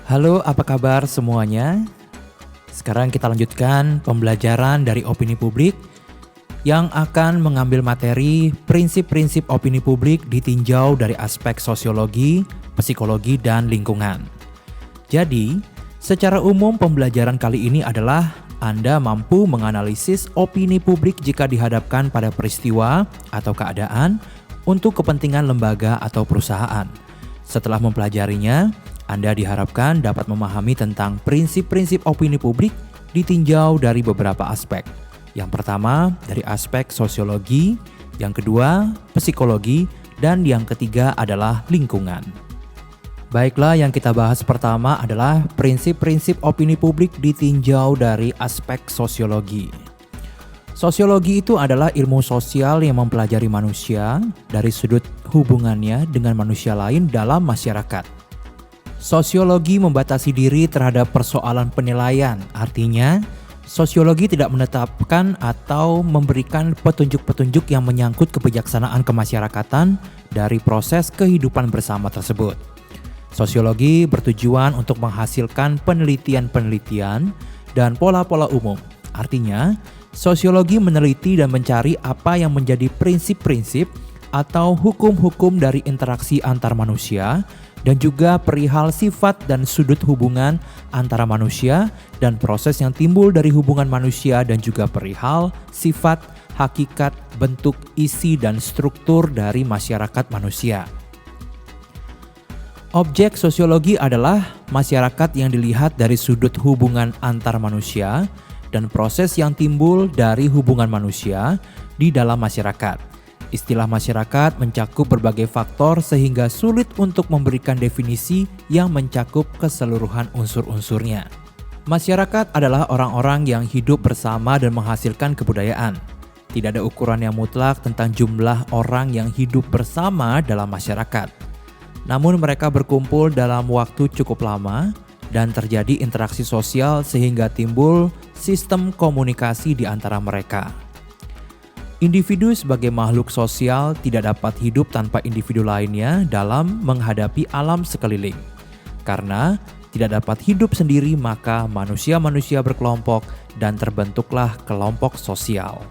Halo, apa kabar semuanya? Sekarang kita lanjutkan pembelajaran dari opini publik yang akan mengambil materi prinsip-prinsip opini publik ditinjau dari aspek sosiologi, psikologi, dan lingkungan. Jadi, secara umum pembelajaran kali ini adalah Anda mampu menganalisis opini publik jika dihadapkan pada peristiwa atau keadaan untuk kepentingan lembaga atau perusahaan. Setelah mempelajarinya, Anda diharapkan dapat memahami tentang prinsip-prinsip opini publik ditinjau dari beberapa aspek. Yang pertama, dari aspek sosiologi, yang kedua, psikologi, dan yang ketiga adalah lingkungan. Baiklah, yang kita bahas pertama adalah prinsip-prinsip opini publik ditinjau dari aspek sosiologi. Sosiologi itu adalah ilmu sosial yang mempelajari manusia dari sudut hubungannya dengan manusia lain dalam masyarakat. Sosiologi membatasi diri terhadap persoalan penilaian, artinya sosiologi tidak menetapkan atau memberikan petunjuk-petunjuk yang menyangkut kebijaksanaan kemasyarakatan dari proses kehidupan bersama tersebut. Sosiologi bertujuan untuk menghasilkan penelitian-penelitian dan pola-pola umum. Artinya, sosiologi meneliti dan mencari apa yang menjadi prinsip-prinsip atau hukum-hukum dari interaksi antar manusia dan juga perihal sifat dan sudut hubungan antara manusia dan proses yang timbul dari hubungan manusia dan juga perihal sifat, hakikat, bentuk, isi, dan struktur dari masyarakat manusia. Objek sosiologi adalah masyarakat yang dilihat dari sudut hubungan antar manusia dan proses yang timbul dari hubungan manusia di dalam masyarakat. Istilah masyarakat mencakup berbagai faktor sehingga sulit untuk memberikan definisi yang mencakup keseluruhan unsur-unsurnya. Masyarakat adalah orang-orang yang hidup bersama dan menghasilkan kebudayaan. Tidak ada ukuran yang mutlak tentang jumlah orang yang hidup bersama dalam masyarakat. Namun mereka berkumpul dalam waktu cukup lama dan terjadi interaksi sosial sehingga timbul sistem komunikasi di antara mereka. Individu sebagai makhluk sosial tidak dapat hidup tanpa individu lainnya dalam menghadapi alam sekeliling. Karena tidak dapat hidup sendiri, maka manusia-manusia berkelompok dan terbentuklah kelompok sosial.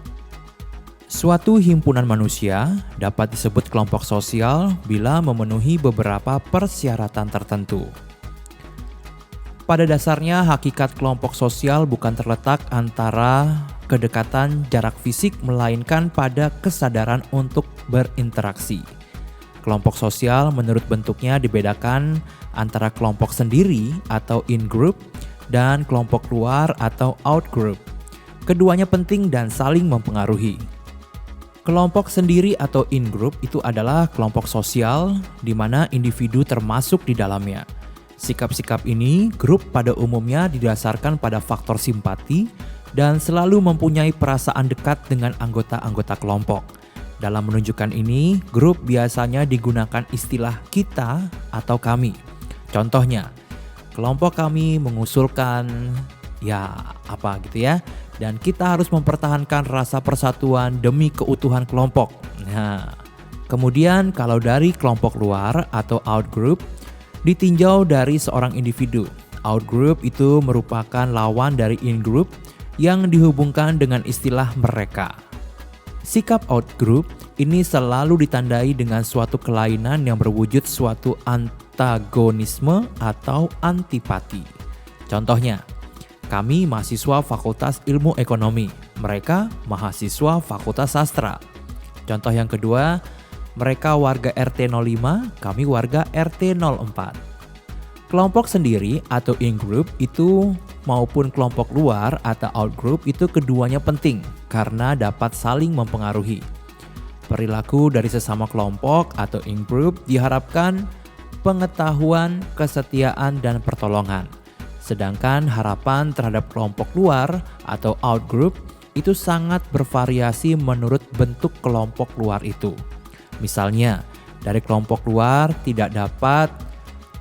Suatu himpunan manusia dapat disebut kelompok sosial bila memenuhi beberapa persyaratan tertentu. Pada dasarnya, hakikat kelompok sosial bukan terletak antara kedekatan jarak fisik, melainkan pada kesadaran untuk berinteraksi. Kelompok sosial menurut bentuknya dibedakan antara kelompok sendiri atau in-group dan kelompok luar atau out-group. Keduanya penting dan saling mempengaruhi. Kelompok sendiri atau in-group itu adalah kelompok sosial di mana individu termasuk di dalamnya. Sikap-sikap ini, grup pada umumnya didasarkan pada faktor simpati dan selalu mempunyai perasaan dekat dengan anggota-anggota kelompok. Dalam menunjukkan ini, grup biasanya digunakan istilah kita atau kami. Contohnya, kelompok kami mengusulkan apa gitu ya. Dan kita harus mempertahankan rasa persatuan demi keutuhan kelompok. Nah, kemudian kalau dari kelompok luar atau out-group, ditinjau dari seorang individu. Out-group itu merupakan lawan dari in-group yang dihubungkan dengan istilah mereka. Sikap out-group ini selalu ditandai dengan suatu kelainan yang berwujud suatu antagonisme atau antipati. Contohnya, kami mahasiswa Fakultas Ilmu Ekonomi, mereka mahasiswa Fakultas Sastra. Contoh yang kedua, mereka warga RT 05, kami warga RT 04. Kelompok sendiri atau in-group itu maupun kelompok luar atau out-group itu keduanya penting karena dapat saling mempengaruhi. Perilaku dari sesama kelompok atau in-group diharapkan pengetahuan, kesetiaan, dan pertolongan. Sedangkan harapan terhadap kelompok luar atau out-group itu sangat bervariasi menurut bentuk kelompok luar itu. Misalnya, dari kelompok luar tidak dapat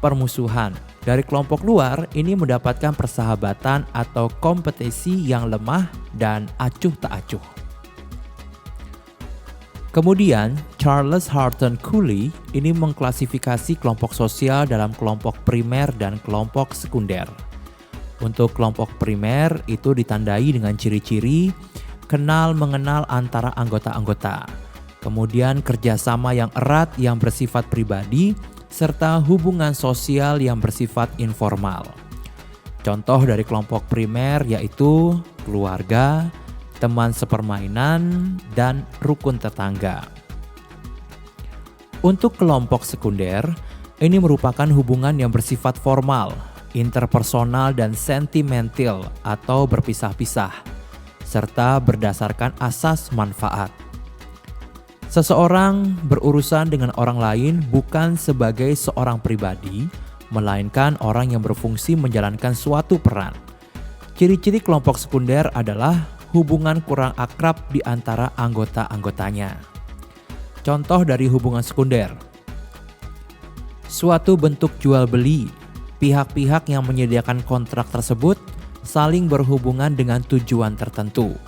permusuhan. Dari kelompok luar ini mendapatkan persahabatan atau kompetisi yang lemah dan acuh tak acuh. Kemudian, Charles Horton Cooley ini mengklasifikasi kelompok sosial dalam kelompok primer dan kelompok sekunder. Untuk kelompok primer itu ditandai dengan ciri-ciri kenal mengenal antara anggota-anggota, kemudian kerjasama yang erat yang bersifat pribadi, serta hubungan sosial yang bersifat informal. Contoh dari kelompok primer yaitu keluarga, teman sepermainan, dan rukun tetangga. Untuk kelompok sekunder, ini merupakan hubungan yang bersifat formal, interpersonal dan sentimental atau berpisah-pisah, serta berdasarkan asas manfaat. Seseorang berurusan dengan orang lain bukan sebagai seorang pribadi, melainkan orang yang berfungsi menjalankan suatu peran. Ciri-ciri kelompok sekunder adalah hubungan kurang akrab di antara anggota-anggotanya. Contoh dari hubungan sekunder. Suatu bentuk jual beli, pihak-pihak yang menyediakan kontrak tersebut saling berhubungan dengan tujuan tertentu,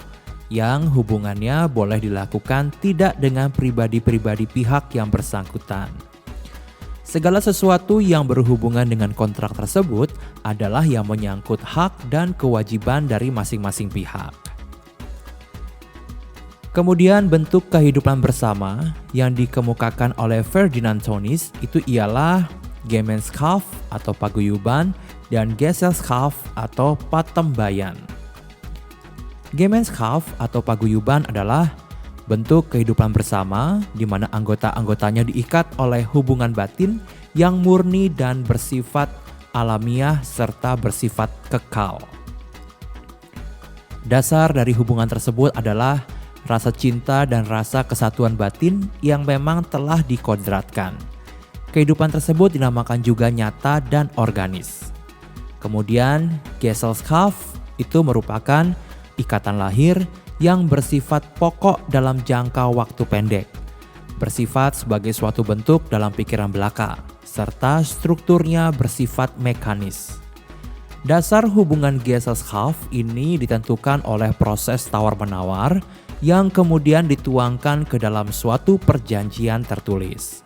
yang hubungannya boleh dilakukan tidak dengan pribadi-pribadi pihak yang bersangkutan. Segala sesuatu yang berhubungan dengan kontrak tersebut adalah yang menyangkut hak dan kewajiban dari masing-masing pihak. Kemudian bentuk kehidupan bersama yang dikemukakan oleh Ferdinand Tönnies itu ialah Gemeinschaft atau paguyuban dan Gesellschaft atau patembayan. Gemeinschaft atau paguyuban adalah bentuk kehidupan bersama di mana anggota-anggotanya diikat oleh hubungan batin yang murni dan bersifat alamiah serta bersifat kekal. Dasar dari hubungan tersebut adalah rasa cinta dan rasa kesatuan batin yang memang telah dikodratkan. Kehidupan tersebut dinamakan juga nyata dan organis. Kemudian Gesellschaft itu merupakan ikatan lahir yang bersifat pokok dalam jangka waktu pendek, bersifat sebagai suatu bentuk dalam pikiran belaka, serta strukturnya bersifat mekanis. Dasar hubungan Gesellschaft ini ditentukan oleh proses tawar-menawar yang kemudian dituangkan ke dalam suatu perjanjian tertulis.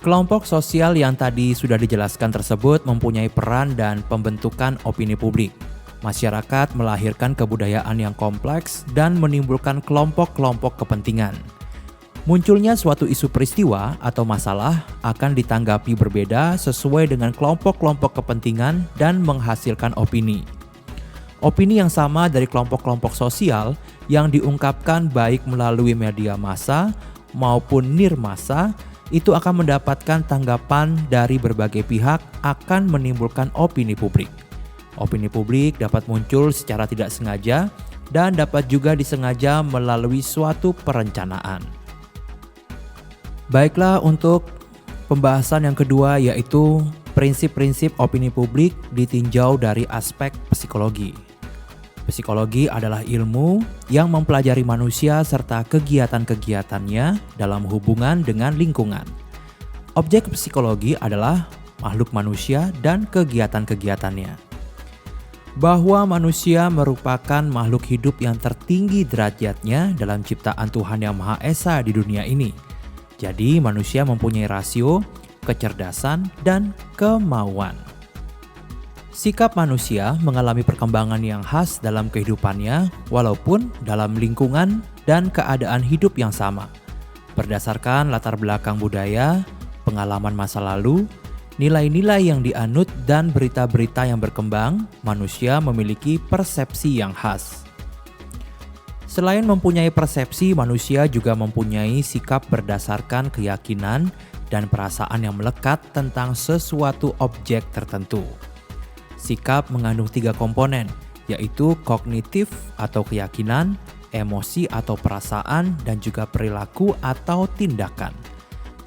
Kelompok sosial yang tadi sudah dijelaskan tersebut mempunyai peran dan pembentukan opini publik. Masyarakat melahirkan kebudayaan yang kompleks dan menimbulkan kelompok-kelompok kepentingan. Munculnya suatu isu peristiwa atau masalah akan ditanggapi berbeda sesuai dengan kelompok-kelompok kepentingan dan menghasilkan opini. Opini yang sama dari kelompok-kelompok sosial yang diungkapkan baik melalui media massa maupun nirmasa itu akan mendapatkan tanggapan dari berbagai pihak akan menimbulkan opini publik. Opini publik dapat muncul secara tidak sengaja dan dapat juga disengaja melalui suatu perencanaan. Baiklah, untuk pembahasan yang kedua yaitu prinsip-prinsip opini publik ditinjau dari aspek psikologi. Psikologi adalah ilmu yang mempelajari manusia serta kegiatan-kegiatannya dalam hubungan dengan lingkungan. Objek psikologi adalah makhluk manusia dan kegiatan-kegiatannya. Bahwa manusia merupakan makhluk hidup yang tertinggi derajatnya dalam ciptaan Tuhan Yang Maha Esa di dunia ini. Jadi manusia mempunyai rasio, kecerdasan, dan kemauan. Sikap manusia mengalami perkembangan yang khas dalam kehidupannya walaupun dalam lingkungan dan keadaan hidup yang sama. Berdasarkan latar belakang budaya, pengalaman masa lalu, nilai-nilai yang dianut dan berita-berita yang berkembang, manusia memiliki persepsi yang khas. Selain mempunyai persepsi, manusia juga mempunyai sikap berdasarkan keyakinan dan perasaan yang melekat tentang sesuatu objek tertentu. Sikap mengandung 3 komponen, yaitu kognitif atau keyakinan, emosi atau perasaan, dan juga perilaku atau tindakan.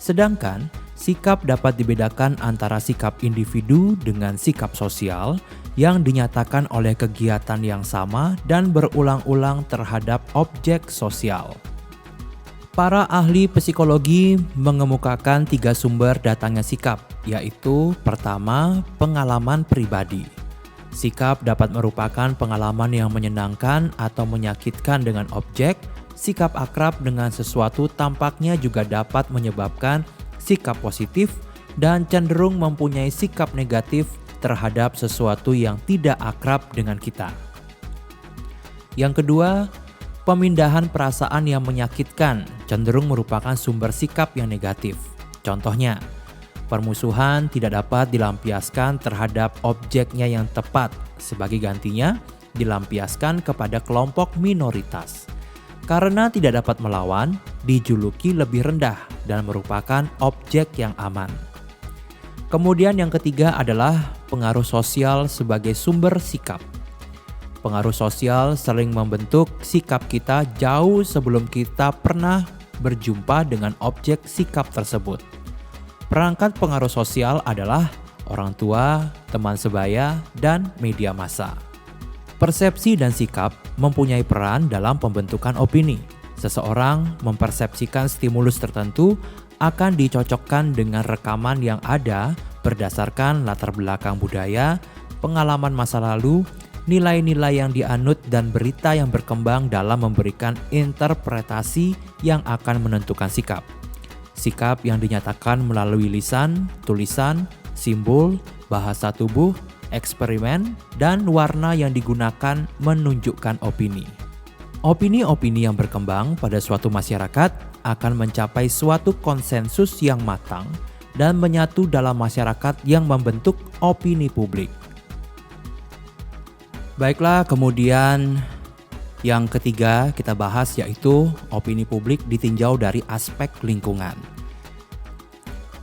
Sedangkan sikap dapat dibedakan antara sikap individu dengan sikap sosial yang dinyatakan oleh kegiatan yang sama dan berulang-ulang terhadap objek sosial. Para ahli psikologi mengemukakan 3 sumber datangnya sikap, yaitu pertama, pengalaman pribadi. Sikap dapat merupakan pengalaman yang menyenangkan atau menyakitkan dengan objek, sikap akrab dengan sesuatu tampaknya juga dapat menyebabkan sikap positif dan cenderung mempunyai sikap negatif terhadap sesuatu yang tidak akrab dengan kita. Yang kedua, pemindahan perasaan yang menyakitkan cenderung merupakan sumber sikap yang negatif. Contohnya, permusuhan tidak dapat dilampiaskan terhadap objeknya yang tepat, sebagai gantinya dilampiaskan kepada kelompok minoritas. Karena tidak dapat melawan, dijuluki lebih rendah dan merupakan objek yang aman. Kemudian yang ketiga adalah pengaruh sosial sebagai sumber sikap. Pengaruh sosial sering membentuk sikap kita jauh sebelum kita pernah berjumpa dengan objek sikap tersebut. Perangkat pengaruh sosial adalah orang tua, teman sebaya, dan media massa. Persepsi dan sikap mempunyai peran dalam pembentukan opini. Seseorang mempersepsikan stimulus tertentu akan dicocokkan dengan rekaman yang ada berdasarkan latar belakang budaya, pengalaman masa lalu, nilai-nilai yang dianut dan berita yang berkembang dalam memberikan interpretasi yang akan menentukan sikap. Sikap yang dinyatakan melalui lisan, tulisan, simbol, bahasa tubuh, eksperimen, dan warna yang digunakan menunjukkan opini. Opini-opini yang berkembang pada suatu masyarakat akan mencapai suatu konsensus yang matang dan menyatu dalam masyarakat yang membentuk opini publik. Baiklah, kemudian yang ketiga kita bahas yaitu opini publik ditinjau dari aspek lingkungan.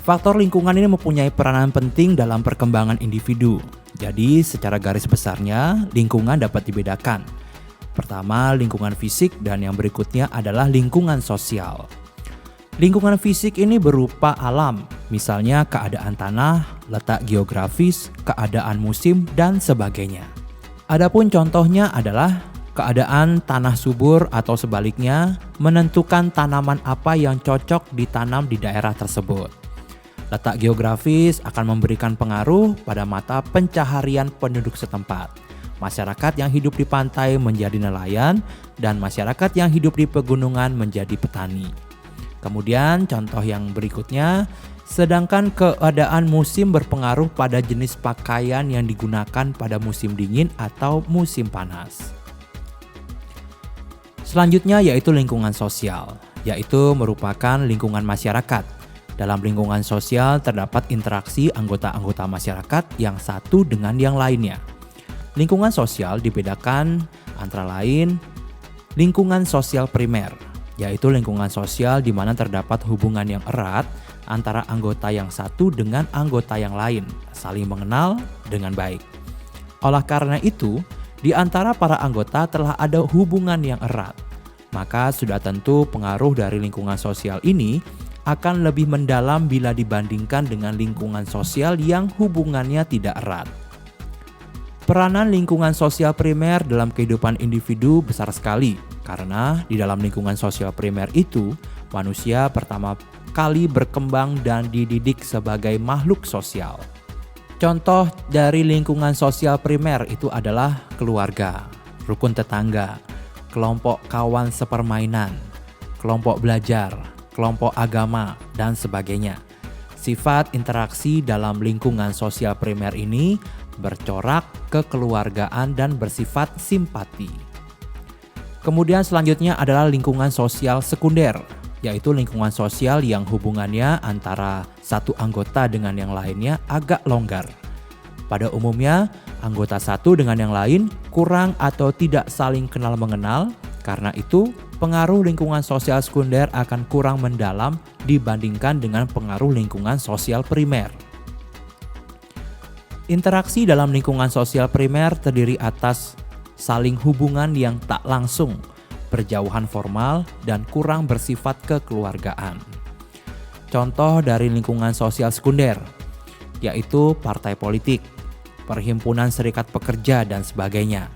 Faktor lingkungan ini mempunyai peranan penting dalam perkembangan individu. Jadi secara garis besarnya lingkungan dapat dibedakan. Pertama, lingkungan fisik, dan yang berikutnya adalah lingkungan sosial. Lingkungan fisik ini berupa alam, misalnya keadaan tanah, letak geografis, keadaan musim, dan sebagainya. Adapun contohnya adalah keadaan tanah subur atau sebaliknya menentukan tanaman apa yang cocok ditanam di daerah tersebut. Letak geografis akan memberikan pengaruh pada mata pencaharian penduduk setempat. Masyarakat yang hidup di pantai menjadi nelayan dan masyarakat yang hidup di pegunungan menjadi petani. Kemudian contoh yang berikutnya, sedangkan keadaan musim berpengaruh pada jenis pakaian yang digunakan pada musim dingin atau musim panas. Selanjutnya yaitu lingkungan sosial, yaitu merupakan lingkungan masyarakat. Dalam lingkungan sosial terdapat interaksi anggota-anggota masyarakat yang satu dengan yang lainnya. Lingkungan sosial dibedakan antara lain lingkungan sosial primer, yaitu lingkungan sosial di mana terdapat hubungan yang erat antara anggota yang satu dengan anggota yang lain, saling mengenal dengan baik. Oleh karena itu, di antara para anggota telah ada hubungan yang erat. Maka sudah tentu pengaruh dari lingkungan sosial ini akan lebih mendalam bila dibandingkan dengan lingkungan sosial yang hubungannya tidak erat. Peranan lingkungan sosial primer dalam kehidupan individu besar sekali, karena di dalam lingkungan sosial primer itu, manusia pertama kali berkembang dan dididik sebagai makhluk sosial. Contoh dari lingkungan sosial primer itu adalah keluarga, rukun tetangga, kelompok kawan sepermainan, kelompok belajar, kelompok agama, dan sebagainya. Sifat interaksi dalam lingkungan sosial primer ini bercorak kekeluargaan dan bersifat simpati. Kemudian selanjutnya adalah lingkungan sosial sekunder, yaitu lingkungan sosial yang hubungannya antara satu anggota dengan yang lainnya agak longgar. Pada umumnya, anggota satu dengan yang lain kurang atau tidak saling kenal mengenal. Karena itu, pengaruh lingkungan sosial sekunder akan kurang mendalam dibandingkan dengan pengaruh lingkungan sosial primer. Interaksi dalam lingkungan sosial primer terdiri atas saling hubungan yang tak langsung, berjauhan formal, dan kurang bersifat kekeluargaan. Contoh dari lingkungan sosial sekunder, yaitu partai politik, perhimpunan serikat pekerja, dan sebagainya.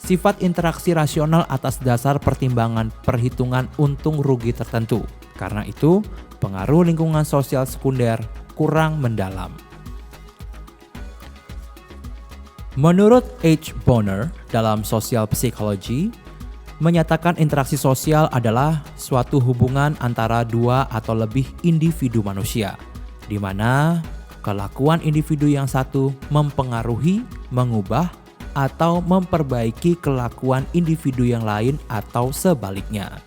Sifat interaksi rasional atas dasar pertimbangan perhitungan untung rugi tertentu. Karena itu, pengaruh lingkungan sosial sekunder kurang mendalam. Menurut H. Bonner dalam Social Psychology, Menyatakan interaksi sosial adalah suatu hubungan antara dua atau lebih individu manusia, di mana kelakuan individu yang satu mempengaruhi, mengubah, atau memperbaiki kelakuan individu yang lain atau sebaliknya.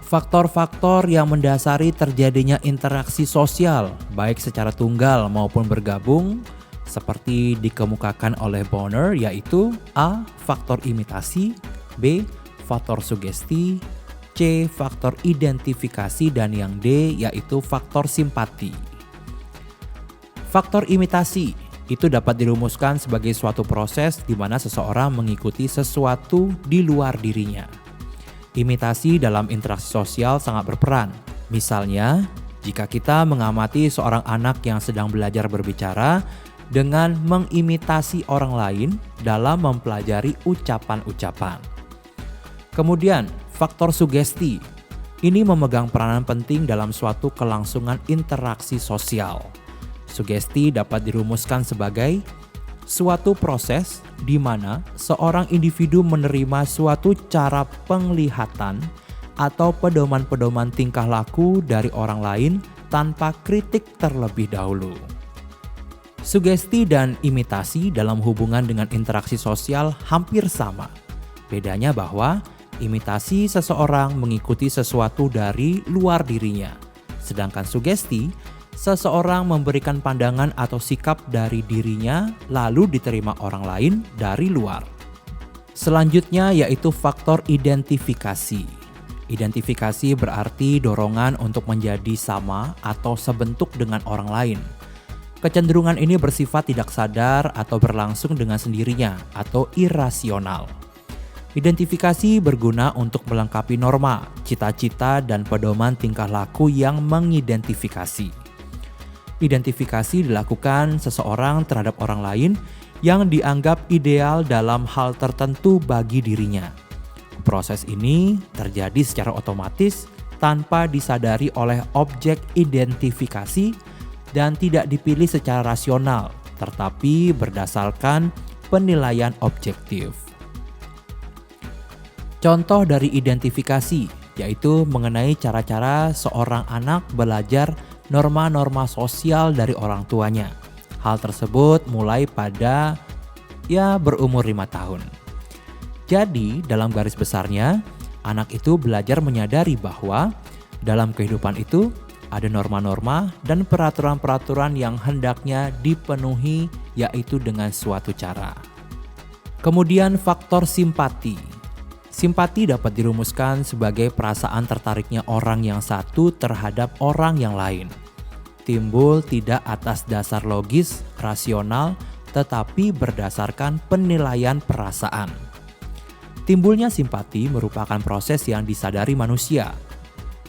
Faktor-faktor yang mendasari terjadinya interaksi sosial, baik secara tunggal maupun bergabung, seperti dikemukakan oleh Bonner, yaitu A. Faktor imitasi, B. Faktor sugesti, C. Faktor identifikasi, dan yang D yaitu faktor simpati. Faktor imitasi itu dapat dirumuskan sebagai suatu proses di mana seseorang mengikuti sesuatu di luar dirinya. Imitasi dalam interaksi sosial sangat berperan. Misalnya, jika kita mengamati seorang anak yang sedang belajar berbicara dengan mengimitasi orang lain dalam mempelajari ucapan-ucapan. Kemudian, faktor sugesti. Ini memegang peranan penting dalam suatu kelangsungan interaksi sosial. Sugesti dapat dirumuskan sebagai suatu proses di mana seorang individu menerima suatu cara penglihatan atau pedoman-pedoman tingkah laku dari orang lain tanpa kritik terlebih dahulu. Sugesti dan imitasi dalam hubungan dengan interaksi sosial hampir sama. Bedanya bahwa imitasi seseorang mengikuti sesuatu dari luar dirinya, sedangkan sugesti seseorang memberikan pandangan atau sikap dari dirinya lalu diterima orang lain dari luar. Selanjutnya yaitu faktor identifikasi. Identifikasi berarti dorongan untuk menjadi sama atau sebentuk dengan orang lain. Kecenderungan ini bersifat tidak sadar atau berlangsung dengan sendirinya atau irasional. Identifikasi berguna untuk melengkapi norma, cita-cita, dan pedoman tingkah laku yang mengidentifikasi. Identifikasi dilakukan seseorang terhadap orang lain yang dianggap ideal dalam hal tertentu bagi dirinya. Proses ini terjadi secara otomatis tanpa disadari oleh objek identifikasi dan tidak dipilih secara rasional, tetapi berdasarkan penilaian objektif. Contoh dari identifikasi yaitu mengenai cara-cara seorang anak belajar norma-norma sosial dari orang tuanya. Hal tersebut mulai pada berumur 5 tahun. Jadi dalam garis besarnya, anak itu belajar menyadari bahwa dalam kehidupan itu ada norma-norma dan peraturan-peraturan yang hendaknya dipenuhi, yaitu dengan suatu cara. Kemudian faktor simpati. Simpati dapat dirumuskan sebagai perasaan tertariknya orang yang satu terhadap orang yang lain. Timbul tidak atas dasar logis, rasional, tetapi berdasarkan penilaian perasaan. Timbulnya simpati merupakan proses yang disadari manusia.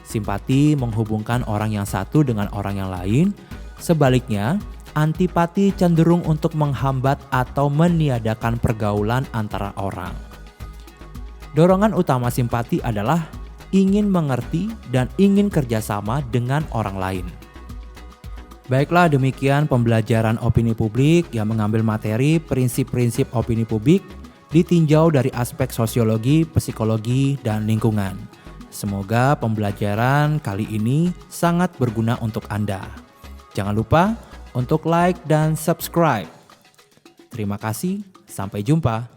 Simpati menghubungkan orang yang satu dengan orang yang lain. Sebaliknya, antipati cenderung untuk menghambat atau meniadakan pergaulan antara orang. Dorongan utama simpati adalah ingin mengerti dan ingin kerjasama dengan orang lain. Baiklah, demikian pembelajaran opini publik yang mengambil materi prinsip-prinsip opini publik ditinjau dari aspek sosiologi, psikologi, dan lingkungan. Semoga pembelajaran kali ini sangat berguna untuk Anda. Jangan lupa untuk like dan subscribe. Terima kasih, sampai jumpa.